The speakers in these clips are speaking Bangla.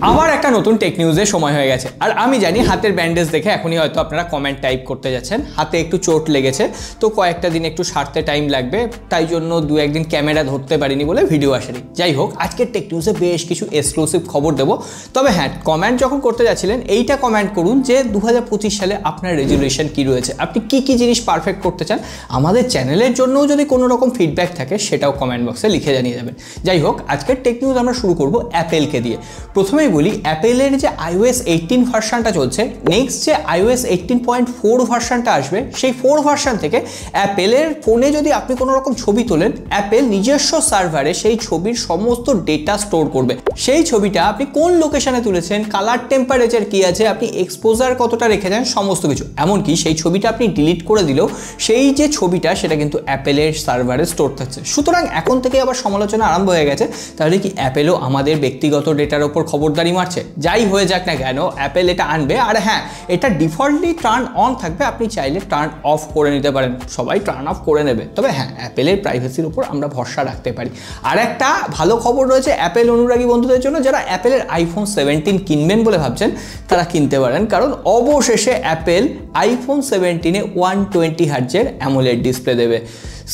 আবার একটা নতুন টেক নিউজের সময় হয়ে গেছে, আর আমি জানি হাতের ব্যান্ডেজ দেখে এখনই হয়তো আপনারা কমেন্ট টাইপ করতে যাচ্ছেন, হাতে একটু চোট লেগেছে তো কয়েকটা দিন একটু সারতে টাইম লাগবে, তাই জন্য দু একদিন ক্যামেরা ধরতে পারিনি বলে ভিডিও আসেনি। যাই হোক, আজকের টেক নিউজে বেশ কিছু এক্সক্লুসিভ খবর দেবো। তবে হ্যাঁ, কমেন্ট যখন করতে যাচ্ছিলেন এইটা কমেন্ট করুন যে 2025 সালে আপনার রেজুলেশন কি রয়েছে, আপনি কি জিনিস পারফেক্ট করতে চান। আমাদের চ্যানেলের জন্যও যদি কোনো রকম ফিডব্যাক থাকে সেটাও কমেন্ট বক্সে লিখে জানিয়ে যাবেন। যাই হোক, আজকের টেক নিউজ আমরা শুরু করব অ্যাপেলকে দিয়ে। প্রথমেই বলি, অ্যাপেলের যে iOS 18 ভার্সনটা চলছে, নেক্সট যে iOS 18.4 ভার্সনটা আসবে, সেই 4 ভার্সন থেকে অ্যাপেলের ফোনে যদি আপনি কোনো রকম ছবি তোলেন, অ্যাপেল নিজস্ব সার্ভারে সেই ছবির সমস্ত ডেটা স্টোর করবে। সেই ছবিটা আপনি কোন লোকেশনে তুলেছেন, কালার টেম্পারেচার কি আছে, আপনি এক্সপোজার কতটা রেখেছেন, সমস্ত কিছু। এমনকি সেই ছবিটা আপনি ডিলিট করে দিলেও সেই যে ছবিটা সেটা কিন্তু অ্যাপেলের সার্ভারে স্টোর থাকছে। সুতরাং এখন থেকে আবার সমালোচনা আরম্ভ হয়ে গেছে, তাহলে কি অ্যাপেলও আমাদের ব্যক্তিগত ডেটার ওপর খবরদারি মারছে? যাই হয়ে যাক না কেন, অ্যাপেল এটা আনবে। আর হ্যাঁ, এটা ডিফল্টলি টার্ন অন থাকবে, আপনি চাইলে টার্ন অফ করে নিতে পারেন, সবাই টার্ন অফ করে নেবে। তবে হ্যাঁ, অ্যাপেলের প্রাইভেসির উপর আমরা ভরসা রাখতে পারি। আর একটা ভালো খবর রয়েছে অ্যাপেল অনুরাগী বন্ধুদের জন্য, যারা অ্যাপেলের iPhone 17 কিনবেন বলে ভাবছেন তারা কিনতে পারেন, কারণ অবশেষে অ্যাপেল iPhone 17-এ 120 হার্টজের অ্যামোলেড ডিসপ্লে দেবে।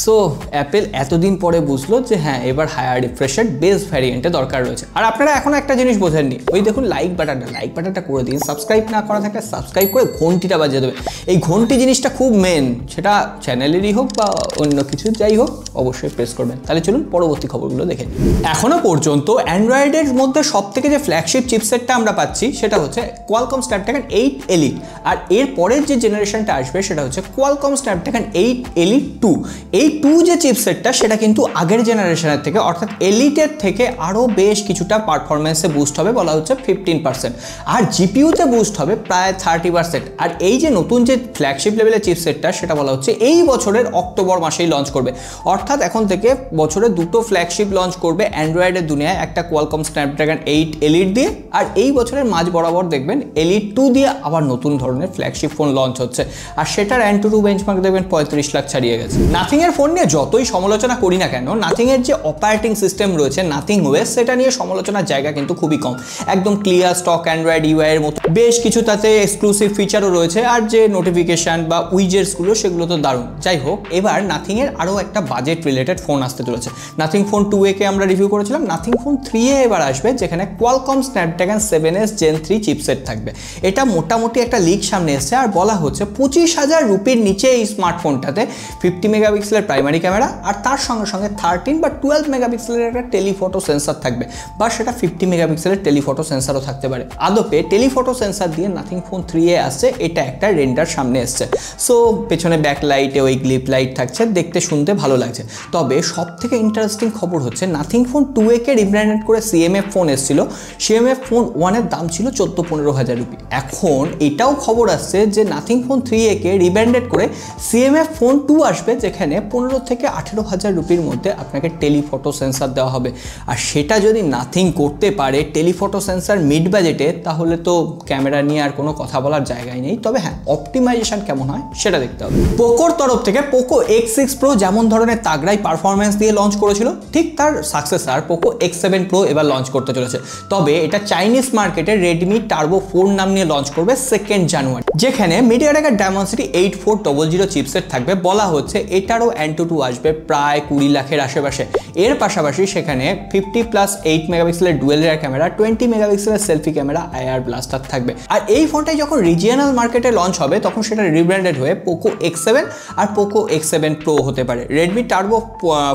সো অ্যাপেল এতদিন পরে বুঝলো যে হ্যাঁ, এবার হায়ার রিফ্রেশের বেস ভ্যারিয়েন্টে দরকার রয়েছে। আর আপনারা এখন একটা জিনিস বোঝেননি, ওই দেখুন লাইক বাটনটা করে দিন, সাবস্ক্রাইব না করা থাকলে সাবস্ক্রাইব করে ঘন্টিটা বাজিয়ে দেবে। এই ঘন্টি জিনিসটা খুব মেন, সেটা চ্যানেলেরই হোক বা অন্য কিছু, যাই হোক অবশ্যই প্রেস করবেন। তাহলে চলুন পরবর্তী খবরগুলো দেখে নিই। এখনো পর্যন্ত অ্যান্ড্রয়েডের মধ্যে সব থেকে যে ফ্ল্যাগশিপ চিপসেটটা আমরা পাচ্ছি সেটা হচ্ছে কোয়ালকম স্ন্যাপড্রাগন 8 Elite, আর এর পরের যে জেনারেশনটা আসবে সেটা হচ্ছে কোয়ালকম স্ন্যাপড্রাগন 8 Elite 2। এই 2 যে চিপসেটটা সেটা কিন্তু আগের জেনারেশনের থেকে, অর্থাৎ এলিটের থেকে আরও বেশ কিছুটা পারফরমেন্সে বুস্ট হবে, বলা হচ্ছে 15%, আর জিপিইউতে বুস্ট হবে প্রায় 30%। আর এই যে নতুন যে ফ্ল্যাগশিপ লেভেলের চিপসেটটা সেটা বলা হচ্ছে এই বছরের অক্টোবর মাসেই লঞ্চ করবে। অর্থাৎ এখন থেকে বছরে দুটো ফ্ল্যাগশিপ লঞ্চ করবে অ্যান্ড্রয়েডের দুনিয়ায়, একটা কোয়ালকম স্ন্যাপড্রাগন 8 Elite দিয়ে, আর এই বছরের মাঝ বরাবর দেখবেন Elite 2 দিয়ে আবার নতুন ধরনের ফ্ল্যাগশিপ ফোন লঞ্চ হচ্ছে। আর সেটার AnTuTu বেঞ্চমার্ক দেখবেন 35 লাখ ছাড়িয়ে গেছে। নাথিংয়ের ফোন নিয়ে যতই সমালোচনা করি না কেন, নাথিংয়ের যে অপারেটিং সিস্টেম রয়েছে নাথিং ওএস, সেটা নিয়ে সমালোচনার জায়গা কিন্তু খুবই কম। একদম ক্লিয়ার স্টক অ্যান্ড্রয়েড ইউআই এর মতো বেশ কিছু তাতে এক্সক্লুসিভ ফিচারও রয়েছে, আর যে নোটিফিকেশন বা উইজেটসগুলো সেগুলো তো দারুণ। যাই হোক, এবার নাথিংয়ের আরও একটা বাজেট রিলেটেড ফোন আসতে চলেছে। নাথিং ফোন 2A কে আমরা রিভিউ করেছিলাম, নাথিং ফোন 3A এবার আসবে, যেখানে Qualcomm Snapdragon 7S Gen 3 chipset থাকবে। এটা মোটামুটি একটা লিক সামনে এসছে, আর বলা হচ্ছে 25,000 রুপির নিচে এই স্মার্টফোনটাতে 50 মেগাপিক্সেলের প্রাইমারি ক্যামেরা, আর তার সঙ্গে সঙ্গে 13 বা 12 মেগাপিক্সেলের একটা টেলিফটো সেন্সার থাকবে, বা সেটা 50 মেগাপিক্সেলের টেলিফটো সেন্সারও থাকতে পারে। আদপে টেলিফটো সেন্সার দিয়ে নাথিং ফোন 3A আসছে, এটা একটা রেন্ডার সামনে এসছে। সো পেছনে ব্যাকলাইটে ওই গ্লিপ লাইট থাকছে, দেখতে শুনতে ভালো লাগছে। তবে সব থেকে ইন্টারেস্টিং খবর হচ্ছে নাথিং ফোন 2A কে রিব্র্যান্ড করে CMF ফোন এসেছিল, CMF ফোন 1 এর দাম ছিল 14-15 হাজার রুপি। এখন এটাও খবর আসছে যে নাথিং ফোন 3A কে রিব্র্যান্ডেড করে CMF ফোন 2 আসবে, যেখানে 15 থেকে 18 হাজার রুপির মধ্যে আপনাকে টেলিফটো সেন্সার দেওয়া হবে। আর সেটা যদি নাথিং করতে পারে টেলিফটো সেন্সার মিড বাজেটে, তাহলে তো ক্যামেরা নিয়ে আর কোনো কথা বলার জায়গায় নেই। তবে হ্যাঁ, অপটিমাইজেশন কেমন হয় সেটা দেখতে হবে। পোকোর তরফ থেকে পোকো X6 Pro যেমন ধরনের তাগড়াই পারফরমেন্স দিয়ে লঞ্চ করেছিল, ঠিক তার সাকসেসর পোকো X7 Pro এবার লঞ্চ করতে চলেছে। তবে এটা চাইনিজ মার্কেটে রেডমি টার্বো 4 নাম নিয়ে লঞ্চ করবে 2 জানুয়ারি, যেখানে মিডিয়াটেকের ডায়মেনসিটি 8400 চিপসেট থাকবে। বলা হচ্ছে এটারও AnTuTu আসবে প্রায় 20 লাখের আশেপাশে। এর পাশাপাশি সেখানে 50+8 মেগাপিক্সেলের ডুয়েল রিয়ার ক্যামেরা, 20 মেগাপিক্সেলের সেলফি ক্যামেরা, IR ব্লাস্টার থাকবে। আর এই ফোনটাই যখন রিজিয়নাল মার্কেটে লঞ্চ হবে তখন সেটা রিব্র্যান্ডেড হয়ে পোকো X7 আর পোকো X7 Pro হতে পারে। রেডমি টার্বো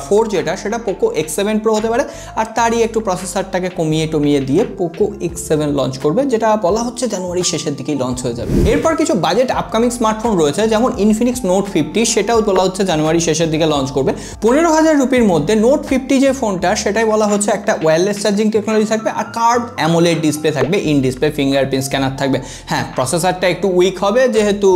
4 যেটা, সেটা পোকো X7 Pro হতে পারে, আর তারই একটু প্রসেসরটাকে কমিয়ে দিয়ে পোকো X7 লঞ্চ করবে, যেটা বলা হচ্ছে জানুয়ারি শেষের দিকেই লঞ্চ হয়ে যাবে। এরপর কিছু বাজেট আপকামিং স্মার্টফোন রয়েছে, যেমন ইনফিনিক্স নোট 50, সেটাও বলা হচ্ছে জানুয়ারি শেষের দিকে লঞ্চ করবে। 15,000 রুপির মধ্যে নোট 50 যে ফোনটা, সেটাই বলা হচ্ছে একটা ওয়্যারলেস চার্জিং টেকনোলজি থাকবে, আর কার্ভ অ্যামোলেড ডিসপ্লে থাকবে, ইন ডিসপ্লে ফিঙ্গারপ্রিন্ট স্ক্যানার থাকবে। হ্যাঁ, প্রসেসরটা একটু উইক হবে, যেহেতু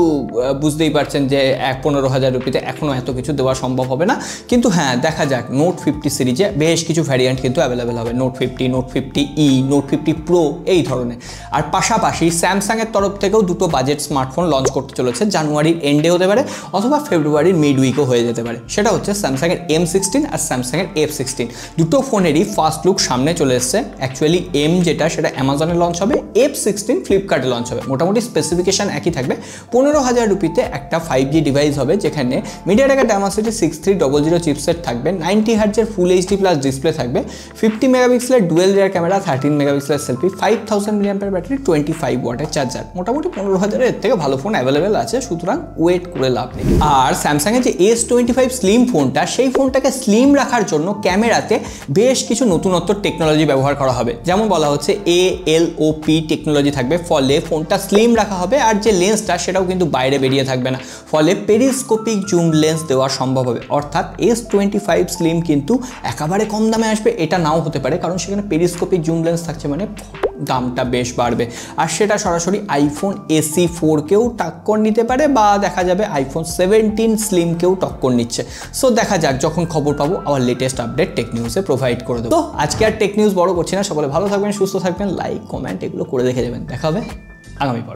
বুঝতেই পারছেন যে 15,000 রুপিতে এখনও এত কিছু দেওয়া সম্ভব হবে না। কিন্তু হ্যাঁ, দেখা যাক। নোট 50 সিরিজে বেশ কিছু ভ্যারিয়েন্ট কিন্তু অ্যাভেলেবেল হবে, note 50, note 50E, note 50 Pro এই ধরনের। আর পাশাপাশি স্যামসাংয়ের তরফ থেকেও দুটো বাজেট স্মার্টফোন লঞ্চ করতে চলেছে, জানুয়ারির এন্ডে হতে পারে অথবা ফেব্রুয়ারির মিড উইকও হয়ে যেতে পারে। সেটা হচ্ছে স্যামসাংয়ের M16 আর স্যামসাংয়ের F16। দুটো ফোনেরই ফার্স্ট লুক সামনে চলে এসছে। অ্যাকচুয়ালি M যেটা সেটা অ্যামাজনে লঞ্চ হবে, F16 ফ্লিপকার্টে লঞ্চ হবে। মোটামুটি স্পেসিফিকেশান একই থাকবে। 15,000 রুপিতে একটা 5G ডিভাইস হবে, যেখানে মিডিয়াটেকের Dimensity 6300 চিপসেট থাকবে, 90 হার্টজের ফুল HD প্লাস ডিসপ্লে থাকবে, 50 মেগাপিক্সেলের ডুয়েল রিয়ার ক্যামেরা, 13 মেগাপিক্সেলের সেলফি, 5000 mAh ব্যাটারি, 25 ওয়াটের চার্জার। মোটামুটি 15,000 এর থেকে ভালো ফোন অ্যাভেলেবেল আছে, সুতরাং ওয়েট করে লাভ নেই। আর স্যামসাংয়ের যে S25 স্লিম ফোনটা, সেই ফোনটাকে স্লিম রাখার জন্য ক্যামেরাতে বেশ কিছু নতুনত্ব টেকনোলজি ব্যবহার করা হবে। যেমন বলা হচ্ছে ALOP টেকনোলজি থাকবে, ফলে ফোনটা স্লিম রাখা হবে। আর যে লেন্সটা সেটাও কিন্তু বাইরে বেরিয়ে থাকবে না, ফলে পেরিস্কোপিক জুম লেন্স দেওয়া সম্ভব হবে। অর্থাৎ S25 স্লিম কিন্তু একেবারে কম দামে আসবে এটা নাও হতে পারে, কারণ সেখানে পেরিস্কোপিক জুম লেন্স থাকছে, মানে দামটা বেশ বাড়বে। আর সেটা সরাসরি আইফোন SE 4কেও টক্কর নিতে পারে, বা দেখা যাবে আইফোন 17 স্লিমকেও টক্কর নিচ্ছে। সো দেখা যাক, যখন খবর পাবো আবার লেটেস্ট আপডেট টেক নিউজে প্রোভাইড করে দেবো। তো আজকে আর টেক নিউজ বড় করছি না, সকলে ভালো থাকবেন, সুস্থ থাকবেন, লাইক কমেন্ট এগুলো করে দেখে যাবেন। দেখা হবে আগামী পর।